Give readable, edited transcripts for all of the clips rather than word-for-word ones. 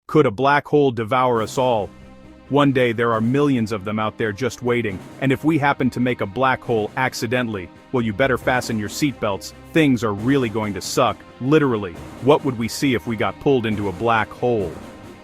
Could a black hole devour us all? One day there are millions of them out there just waiting, and if we happen to make a black hole accidentally, well, you better fasten your seatbelts. Things are really going to suck, literally. What would we see if we got pulled into a black hole?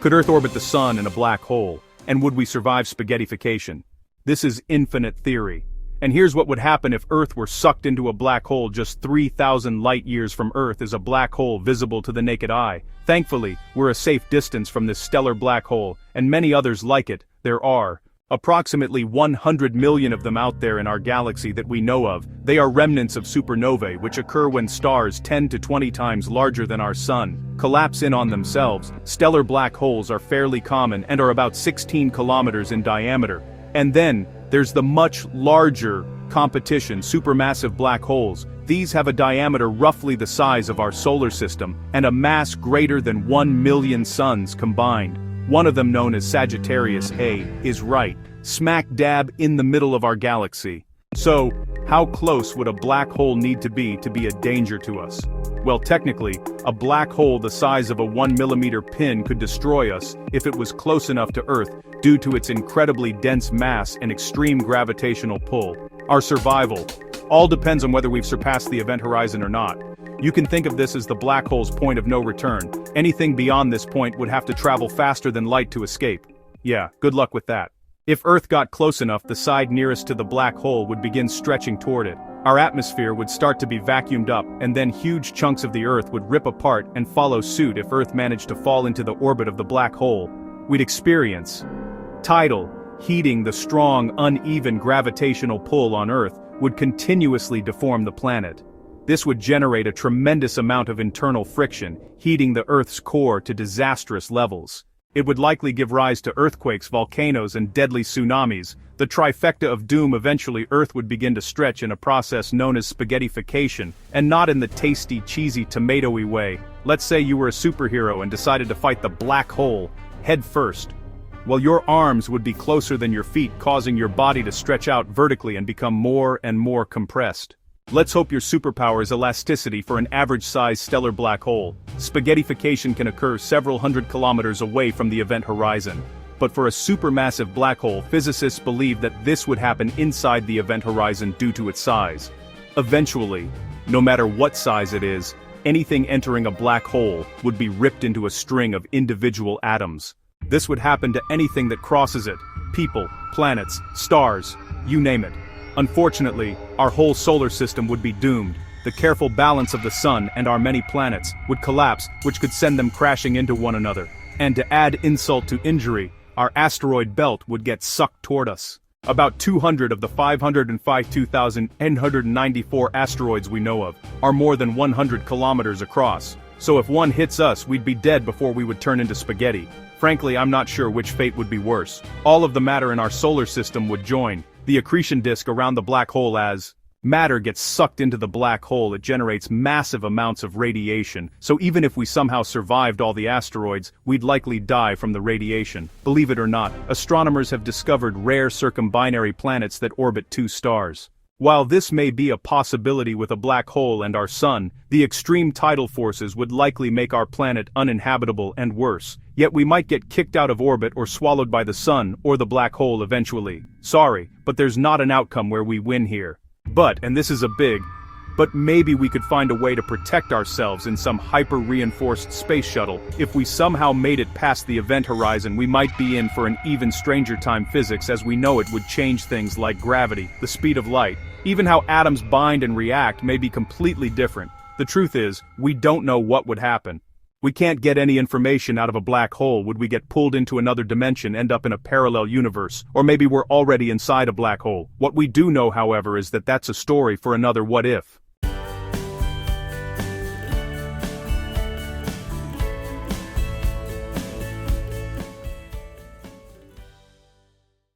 Could Earth orbit the sun in a black hole? And would we survive spaghettification? This is infinite theory. And here's what would happen if Earth were sucked into a black hole just 3,000 light-years from Earth is a black hole visible to the naked eye. Thankfully, we're a safe distance from this stellar black hole, and many others like it. There are approximately 100 million of them out there in our galaxy that we know of. They are remnants of supernovae which occur when stars 10 to 20 times larger than our sun collapse in on themselves. Stellar black holes are fairly common and are about 16 kilometers in diameter. And then, there's the much larger competition, supermassive black holes. These have a diameter roughly the size of our solar system, and a mass greater than 1 million suns combined. One of them, known as Sagittarius A, is right smack dab in the middle of our galaxy. So, how close would a black hole need to be a danger to us? Well, technically, a black hole the size of a 1 millimeter pin could destroy us if it was close enough to Earth due to its incredibly dense mass and extreme gravitational pull. Our survival all depends on whether we've surpassed the event horizon or not. You can think of this as the black hole's point of no return. Anything beyond this point would have to travel faster than light to escape. Yeah, good luck with that. If Earth got close enough, the side nearest to the black hole would begin stretching toward it. Our atmosphere would start to be vacuumed up, and then huge chunks of the Earth would rip apart and follow suit if Earth managed to fall into the orbit of the black hole. We'd experience tidal heating. The strong, uneven gravitational pull on Earth would continuously deform the planet. This would generate a tremendous amount of internal friction, heating the Earth's core to disastrous levels. It would likely give rise to earthquakes, volcanoes, and deadly tsunamis. The trifecta of doom. Eventually Earth would begin to stretch in a process known as spaghettification, and not in the tasty, cheesy, tomatoey way. Let's say you were a superhero and decided to fight the black hole, head first. Well, your arms would be closer than your feet, causing your body to stretch out vertically and become more and more compressed. Let's hope your superpower is elasticity for an average-sized stellar black hole. Spaghettification can occur several hundred kilometers away from the event horizon. But for a supermassive black hole, physicists believe that this would happen inside the event horizon due to its size. Eventually, no matter what size it is, anything entering a black hole would be ripped into a string of individual atoms. This would happen to anything that crosses it: people, planets, stars, you name it. Unfortunately, our whole solar system would be doomed. The careful balance of the sun and our many planets would collapse, which could send them crashing into one another. And to add insult to injury, our asteroid belt would get sucked toward us. About 200 of the 552,894 asteroids we know of are more than 100 kilometers across. So if one hits us, we'd be dead before we would turn into spaghetti. Frankly, I'm not sure which fate would be worse. All of the matter in our solar system would join the accretion disk around the black hole. As matter gets sucked into the black hole, it generates massive amounts of radiation, so even if we somehow survived all the asteroids, we'd likely die from the radiation. Believe it or not, astronomers have discovered rare circumbinary planets that orbit two stars. While this may be a possibility with a black hole and our sun, the extreme tidal forces would likely make our planet uninhabitable and worse. Yet we might get kicked out of orbit or swallowed by the sun or the black hole eventually. Sorry, but there's not an outcome where we win here. But, and this is a big, but maybe we could find a way to protect ourselves in some hyper-reinforced space shuttle. If we somehow made it past the event horizon, we might be in for an even stranger time. Physics as we know it would change things like gravity, the speed of light. Even how atoms bind and react may be completely different. The truth is, we don't know what would happen. We can't get any information out of a black hole. Would we get pulled into another dimension, end up in a parallel universe, or maybe we're already inside a black hole? What we do know, however, is that that's a story for another what if.